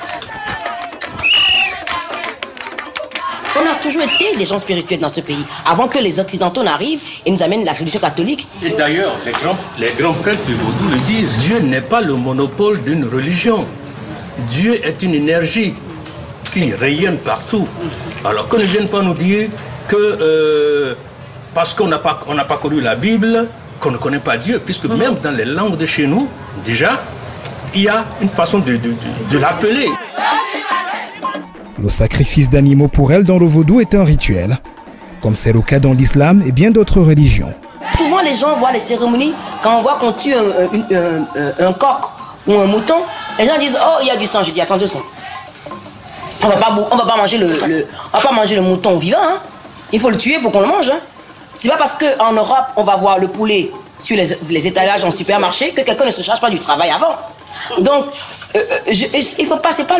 On a toujours été des gens spirituels dans ce pays, avant que les Occidentaux n'arrivent et nous amènent la religion catholique. Et d'ailleurs, les grands prêtres du vaudou le disent, Dieu n'est pas le monopole d'une religion. Dieu est une énergie qui rayonne partout. Alors qu'on ne vienne pas nous dire que parce qu'on n'a pas connu la Bible, qu'on ne connaît pas Dieu, puisque même dans les langues de chez nous, déjà, il y a une façon de l'appeler. Le sacrifice d'animaux pour elle dans le vaudou est un rituel, comme c'est le cas dans l'islam et bien d'autres religions. Souvent les gens voient les cérémonies, quand on voit qu'on tue un coq ou un mouton, les gens disent « Oh, il y a du sang ». Je dis « Attends 2 secondes. On va pas manger le mouton vivant, hein. Il faut le tuer pour qu'on le mange. Hein. C'est pas parce qu'en Europe, on va voir le poulet sur les étalages en supermarché que quelqu'un ne se charge pas du travail avant. Donc, il faut pas, c'est pas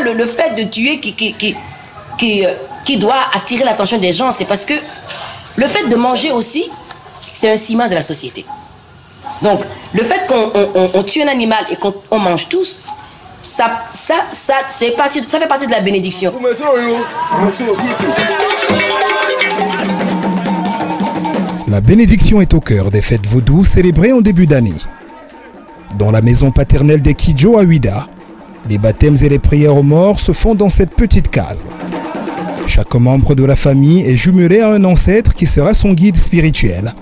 le fait de tuer qui doit attirer l'attention des gens. C'est parce que le fait de manger aussi, c'est un ciment de la société. Donc, le fait qu'on tue un animal et qu'on mange tous, ça fait partie de la bénédiction. La bénédiction est au cœur des fêtes vaudou célébrées en début d'année. Dans la maison paternelle des Kidjo à Ouida, les baptêmes et les prières aux morts se font dans cette petite case. Chaque membre de la famille est jumelé à un ancêtre qui sera son guide spirituel.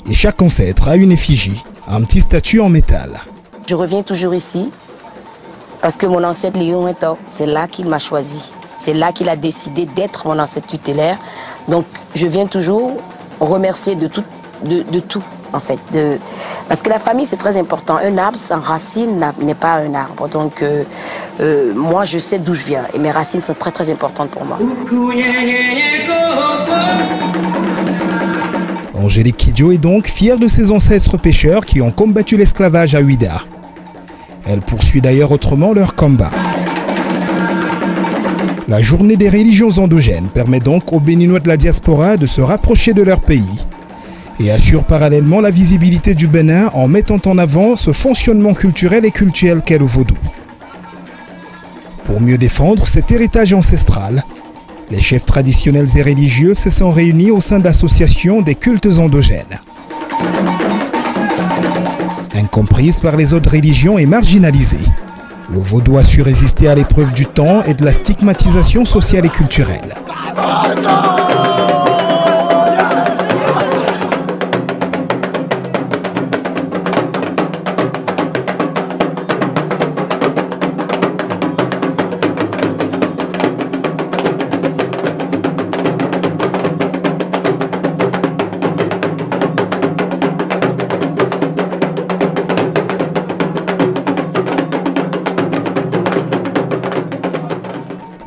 Et chaque ancêtre a une effigie, un petit statue en métal. Je reviens toujours ici parce que mon ancêtre Léon Eto, c'est là qu'il m'a choisi. C'est là qu'il a décidé d'être mon ancêtre tutélaire. Donc je viens toujours remercier de tout en fait. Parce que la famille c'est très important. Un arbre sans racines n'est pas un arbre. Donc moi je sais d'où je viens et mes racines sont très très importantes pour moi. Angélique Kidjo est donc fière de ses ancêtres pêcheurs qui ont combattu l'esclavage à Ouida. Elle poursuit d'ailleurs autrement leur combat. La journée des religions endogènes permet donc aux Béninois de la diaspora de se rapprocher de leur pays et assure parallèlement la visibilité du Bénin en mettant en avant ce fonctionnement culturel et cultuel qu'est le vaudou. Pour mieux défendre cet héritage ancestral, les chefs traditionnels et religieux se sont réunis au sein d'associations des cultes endogènes. Incomprise par les autres religions et marginalisée, le vaudou a su résister à l'épreuve du temps et de la stigmatisation sociale et culturelle.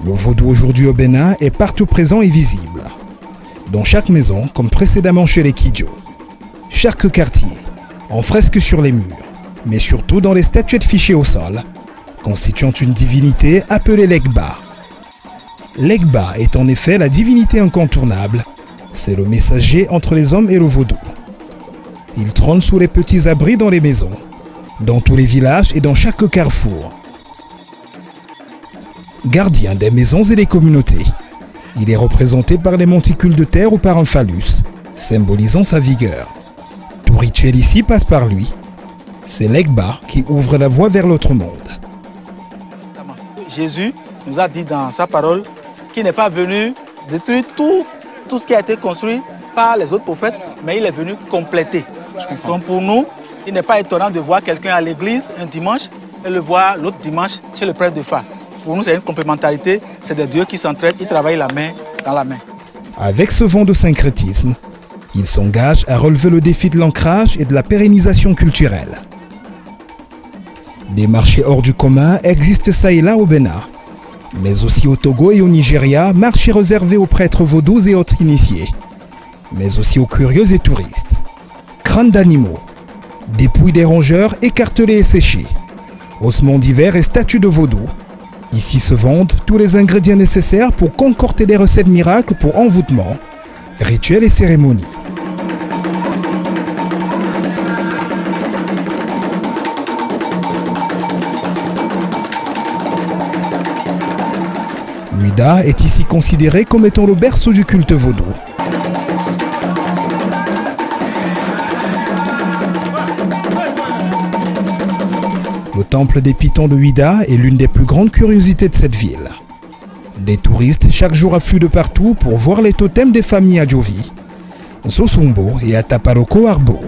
Le vaudou aujourd'hui au Bénin est partout présent et visible. Dans chaque maison, comme précédemment chez les Kidjo. Chaque quartier, en fresque sur les murs, mais surtout dans les statuettes fichées au sol, constituant une divinité appelée l'Egba. L'Egba est en effet la divinité incontournable. C'est le messager entre les hommes et le vaudou. Il trône sous les petits abris dans les maisons, dans tous les villages et dans chaque carrefour. Gardien des maisons et des communautés, il est représenté par les monticules de terre ou par un phallus, symbolisant sa vigueur. Tout rituel ici passe par lui. C'est l'Egba qui ouvre la voie vers l'autre monde. Jésus nous a dit dans sa parole qu'il n'est pas venu détruire tout ce qui a été construit par les autres prophètes, mais il est venu compléter. Donc pour nous, il n'est pas étonnant de voir quelqu'un à l'église un dimanche et le voir l'autre dimanche chez le prêtre de Fa. Pour nous, c'est une complémentarité, c'est des dieux qui s'entraident, ils travaillent la main dans la main. Avec ce vent de syncrétisme, il s'engage à relever le défi de l'ancrage et de la pérennisation culturelle. Des marchés hors du commun existent ça et là au Bénin, mais aussi au Togo et au Nigeria, marchés réservés aux prêtres vaudous et autres initiés, mais aussi aux curieux et touristes. Crânes d'animaux, dépouilles des rongeurs écartelés et séchés, ossements divers et statues de vaudou. Ici se vendent tous les ingrédients nécessaires pour concocter des recettes miracles pour envoûtement, rituels et cérémonies. Ouida est ici considéré comme étant le berceau du culte vaudou. Le temple des Pitons de Ouida est l'une des plus grandes curiosités de cette ville. Des touristes chaque jour affluent de partout pour voir les totems des familles Adjovi, Sosumbo et Ataparoko Arbo.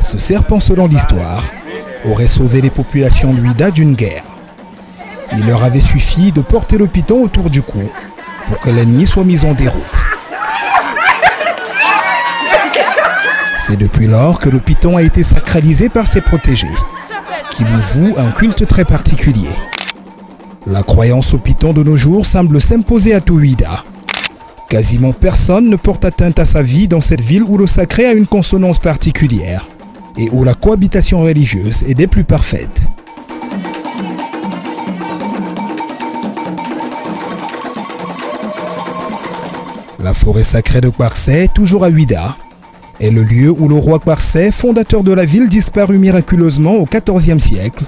Ce serpent, selon l'histoire, aurait sauvé les populations d'Ouida d'une guerre. Il leur avait suffi de porter le piton autour du cou pour que l'ennemi soit mis en déroute. C'est depuis lors que le piton a été sacralisé par ses protégés, qui lui vouent un culte très particulier. La croyance au piton de nos jours semble s'imposer à tout Ouida, Quasiment personne ne porte atteinte à sa vie dans cette ville où le sacré a une consonance particulière et où la cohabitation religieuse est des plus parfaites. La forêt sacrée de Kouarssé, toujours à Ouida, est le lieu où le roi Kouarssé, fondateur de la ville, disparut miraculeusement au XIVe siècle,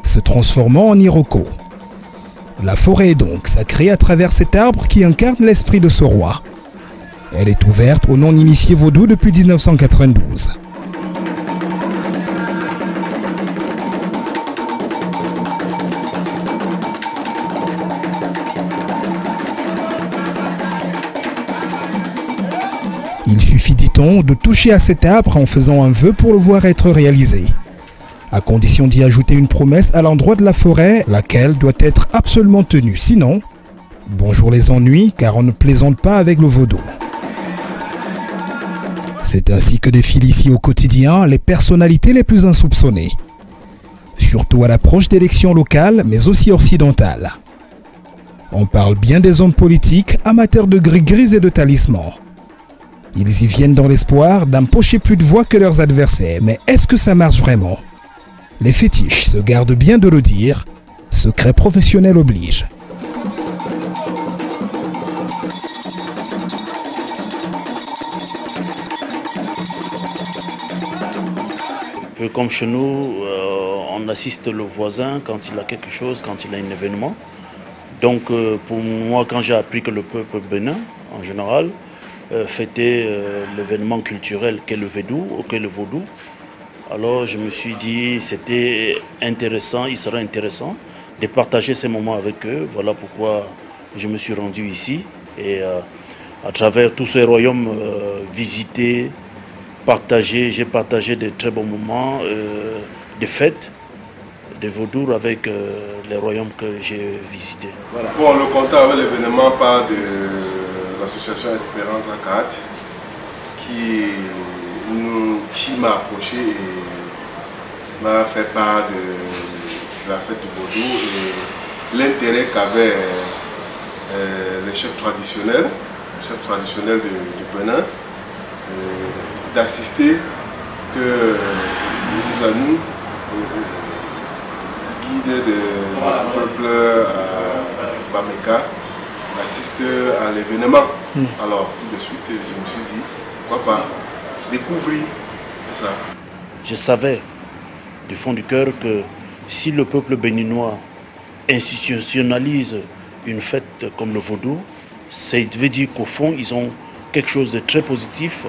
se transformant en Iroko. La forêt est donc sacrée à travers cet arbre qui incarne l'esprit de ce roi. Elle est ouverte aux non-initiés vaudous depuis 1992. Il suffit, dit-on, de toucher à cet arbre en faisant un vœu pour le voir être réalisé, à condition d'y ajouter une promesse à l'endroit de la forêt, laquelle doit être absolument tenue. Sinon, bonjour les ennuis, car on ne plaisante pas avec le vaudou. C'est ainsi que défilent ici au quotidien les personnalités les plus insoupçonnées, surtout à l'approche d'élections locales, mais aussi occidentales. On parle bien des hommes politiques, amateurs de gris-gris et de talismans. Ils y viennent dans l'espoir d'empocher plus de voix que leurs adversaires, mais est-ce que ça marche vraiment? Les fétiches se gardent bien de le dire, secret professionnel oblige. Un peu comme chez nous, on assiste le voisin quand il a quelque chose, quand il a un événement. Donc pour moi, quand j'ai appris que le peuple bénin, en général, fêtait l'événement culturel qu'est le vaudou, alors je me suis dit c'était intéressant, il serait intéressant de partager ces moments avec eux. Voilà pourquoi je me suis rendu ici et à travers tous ces royaumes visités, j'ai partagé de très bons moments, des fêtes, des vaudours avec les royaumes que j'ai visités. Voilà. Bon, le contact avec l'événement part de l'association Espérance Akat qui m'a approché et m'a fait part de la fête du vaudou et l'intérêt qu'avaient les chefs traditionnels du Bénin d'assister que nous guides du peuple à Bameka assiste à l'événement. Alors tout de suite je me suis dit pourquoi pas découvrir, c'est ça. Je savais du fond du cœur que si le peuple béninois institutionnalise une fête comme le vaudou, ça veut dire qu'au fond ils ont quelque chose de très positif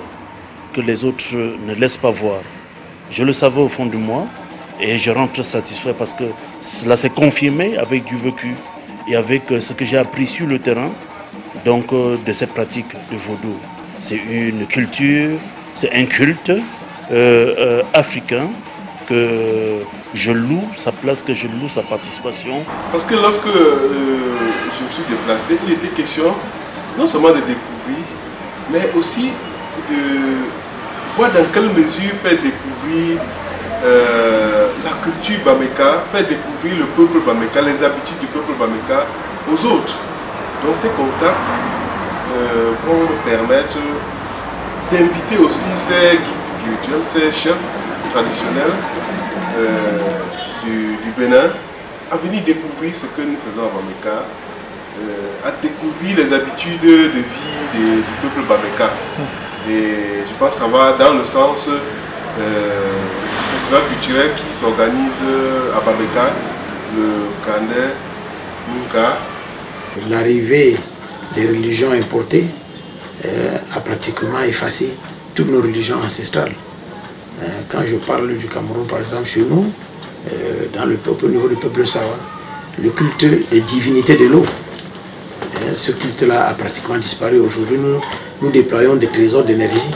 que les autres ne laissent pas voir. Je le savais au fond de moi et je rentre satisfait parce que cela s'est confirmé avec du vécu et avec ce que j'ai appris sur le terrain donc, de cette pratique de vaudou. C'est une culture, c'est un culte africain que je loue sa place, que je loue sa participation. Parce que lorsque je me suis déplacé, il était question non seulement de découvrir, mais aussi de voir dans quelle mesure faire découvrir la culture Bameka, faire découvrir le peuple Bameka, les habitudes du peuple Bameka aux autres. Donc ces contacts vont me permettre d'inviter aussi ces guides spirituels, ces chefs traditionnels du Bénin à venir découvrir ce que nous faisons à Bameka, à découvrir les habitudes de vie du peuple Bameka. Et je pense que ça va dans le sens du festival culturel qui s'organise à Bameka, le Kandé Munka. L'arrivée des religions importées a pratiquement effacé toutes nos religions ancestrales. Quand je parle du Cameroun, par exemple, chez nous, au niveau du peuple Sawa, le culte des divinités de l'eau, ce culte-là a pratiquement disparu. Aujourd'hui, nous déployons des trésors d'énergie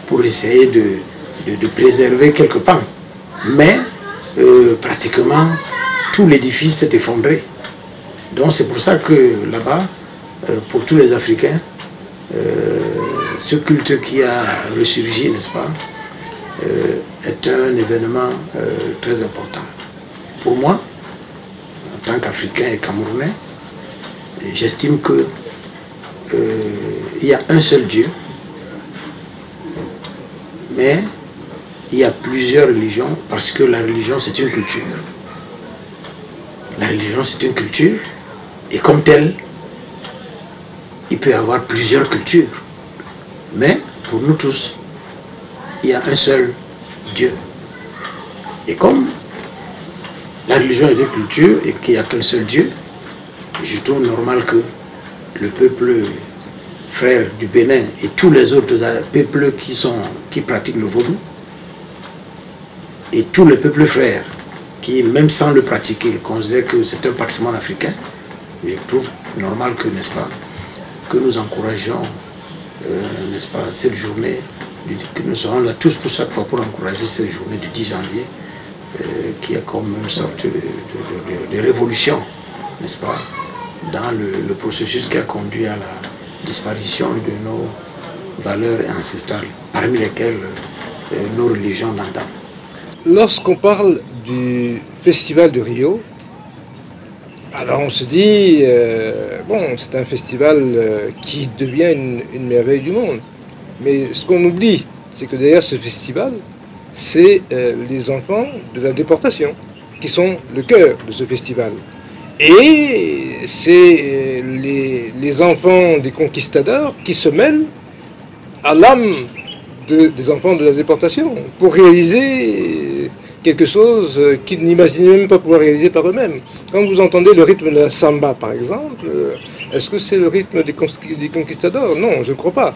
pour essayer de préserver quelques pans. Mais pratiquement tout l'édifice s'est effondré. Donc c'est pour ça que là-bas, pour tous les Africains, ce culte qui a ressurgi, n'est-ce pas, est un événement très important. Pour moi, en tant qu'Africain et Camerounais, j'estime que il y a un seul Dieu, mais il y a plusieurs religions parce que la religion c'est une culture. La religion c'est une culture et comme telle, il peut y avoir plusieurs cultures. Mais pour nous tous, il y a un seul Dieu. Et comme la religion est une culture et qu'il n'y a qu'un seul Dieu, je trouve normal que le peuple frère du Bénin et tous les autres peuples qui pratiquent le vaudou, et tous les peuples frères qui, même sans le pratiquer, considèrent que c'est un patrimoine africain, je trouve normal que, n'est-ce pas, que nous encourageons, n'est-ce pas, cette journée, que nous serons là tous pour chaque fois pour encourager cette journée du 10 janvier, qui est comme une sorte de révolution, n'est-ce pas, dans le processus qui a conduit à la disparition de nos valeurs ancestrales, parmi lesquelles nos religions l'entendent. Lorsqu'on parle du Festival de Rio, alors on se dit, bon, c'est un festival qui devient une merveille du monde. Mais ce qu'on oublie, c'est que derrière ce festival, c'est les enfants de la déportation qui sont le cœur de ce festival. Et c'est les enfants des conquistadors qui se mêlent à l'âme des enfants de la déportation pour réaliser quelque chose qu'ils n'imaginaient même pas pouvoir réaliser par eux-mêmes. Quand vous entendez le rythme de la samba, par exemple, est-ce que c'est le rythme des conquistadors? Non, je ne crois pas.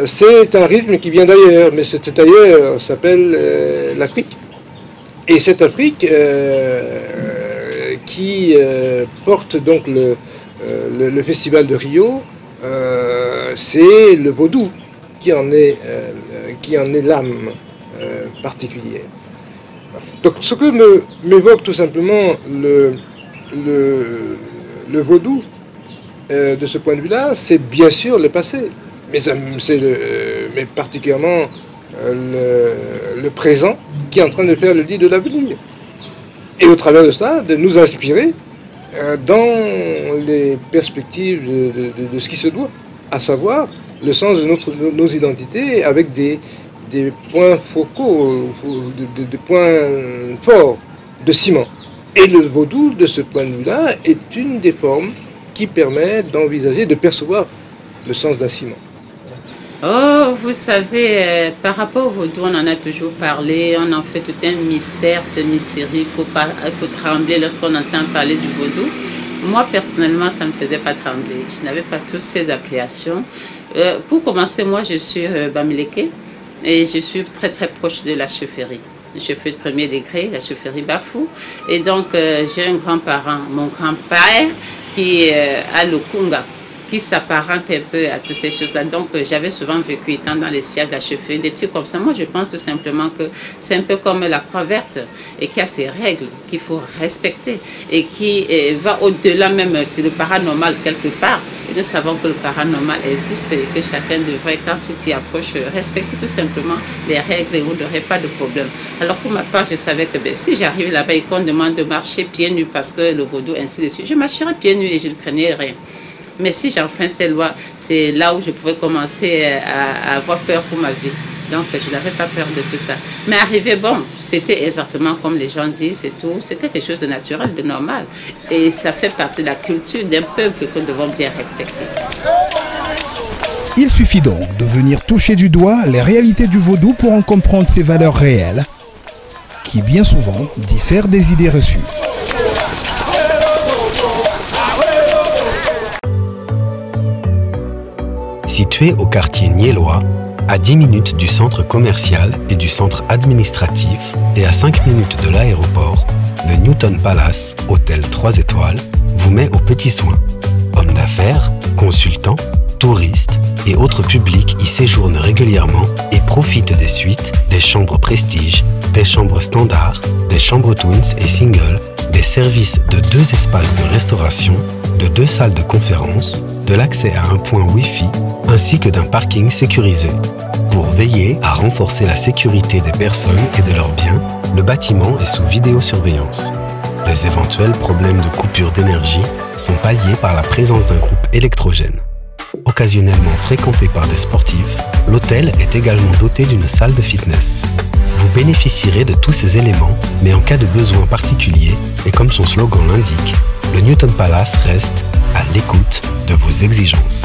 C'est un rythme qui vient d'ailleurs, mais cet ailleurs s'appelle l'Afrique. Et cette Afrique qui porte donc le Festival de Rio, c'est le vaudou qui en est l'âme particulière. Donc ce que m'évoque tout simplement le vaudou de ce point de vue-là, c'est bien sûr le passé, mais particulièrement le présent qui est en train de faire le lit de l'avenir. Et au travers de cela, de nous inspirer dans les perspectives de ce qui se doit, à savoir le sens de nos identités avec des points focaux, des points forts de ciment. Et le vaudou, de ce point de vue-là, est une des formes qui permet d'envisager, de percevoir le sens d'un ciment. Oh, vous savez, par rapport au vaudou, on en a toujours parlé, on en fait tout un mystère, c'est mystérieux, il faut trembler lorsqu'on entend parler du vaudou. Moi, personnellement, ça ne me faisait pas trembler, je n'avais pas toutes ces appréhensions. Pour commencer, moi, je suis Bamileke et je suis très très proche de la chefferie. Je fais de premier degré, la chefferie Bafou. Et donc, j'ai un grand-parent, mon grand-père, qui a le Kunga, qui s'apparente un peu à toutes ces choses-là. Donc, j'avais souvent vécu étant dans les sièges de la chefferie, des trucs comme ça. Moi, je pense tout simplement que c'est un peu comme la croix verte et qu'il y a ces règles qu'il faut respecter et qui va au-delà même, c'est le paranormal quelque part. Et nous savons que le paranormal existe et que chacun devrait, quand tu t'y approches, respecter tout simplement les règles et vous n'aurez pas de problème. Alors, pour ma part, je savais que si j'arrive là-bas et qu'on demande de marcher pieds nus parce que le vaudou, ainsi de suite, je marcherais pieds nus et je ne craignais rien. Mais si j'enfreins ces lois, c'est là où je pouvais commencer à avoir peur pour ma vie. Donc, je n'avais pas peur de tout ça. Mais arrivé, bon, c'était exactement comme les gens disent et tout. C'est quelque chose de naturel, de normal. Et ça fait partie de la culture d'un peuple que nous devons bien respecter. Il suffit donc de venir toucher du doigt les réalités du vaudou pour en comprendre ses valeurs réelles, qui bien souvent diffèrent des idées reçues. Situé au quartier Niélois, à 10 minutes du centre commercial et du centre administratif et à 5 minutes de l'aéroport, le Newton Palace, hôtel 3 étoiles, vous met aux petits soins. Hommes d'affaires, consultants, touristes et autres publics y séjournent régulièrement et profitent des suites, des chambres prestige, des chambres standards, des chambres twins et singles, des services de 2 espaces de restauration, de 2 salles de conférence, de l'accès à un point Wi-Fi ainsi que d'un parking sécurisé. Pour veiller à renforcer la sécurité des personnes et de leurs biens, le bâtiment est sous vidéosurveillance. Les éventuels problèmes de coupure d'énergie sont palliés par la présence d'un groupe électrogène. occasionnellement fréquenté par des sportifs, l'hôtel est également doté d'une salle de fitness. Vous bénéficierez de tous ces éléments, mais en cas de besoin particulier, et comme son slogan l'indique, le Newton Palace reste à l'écoute de vos exigences.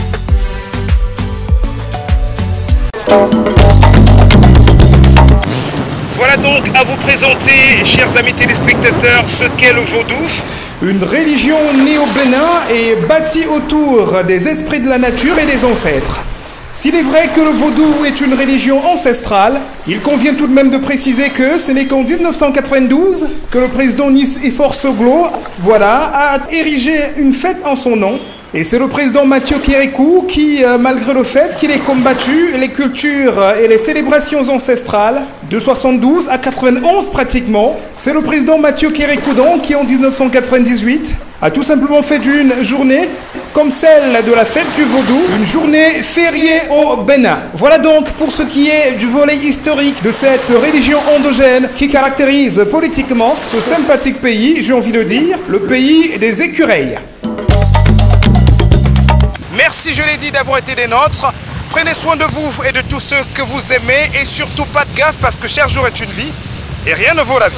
Voilà donc à vous présenter, chers amis téléspectateurs, ce qu'est le vaudou. Une religion née au Bénin et bâtie autour des esprits de la nature et des ancêtres. S'il est vrai que le vaudou est une religion ancestrale, il convient tout de même de préciser que ce n'est qu'en 1992 que le président Nicéphore Soglo, a érigé une fête en son nom. Et c'est le président Mathieu Kérékou qui, malgré le fait qu'il ait combattu les cultures et les célébrations ancestrales de 72 à 91 pratiquement, c'est le président Mathieu Kérékou donc qui en 1998 a tout simplement fait d'une journée comme celle de la fête du vaudou, une journée fériée au Bénin. Voilà donc pour ce qui est du volet historique de cette religion endogène qui caractérise politiquement ce sympathique pays, j'ai envie de dire, le pays des écureuils. Merci, je l'ai dit, d'avoir été des nôtres. Prenez soin de vous et de tous ceux que vous aimez et surtout pas de gaffe parce que chaque jour est une vie et rien ne vaut la vie.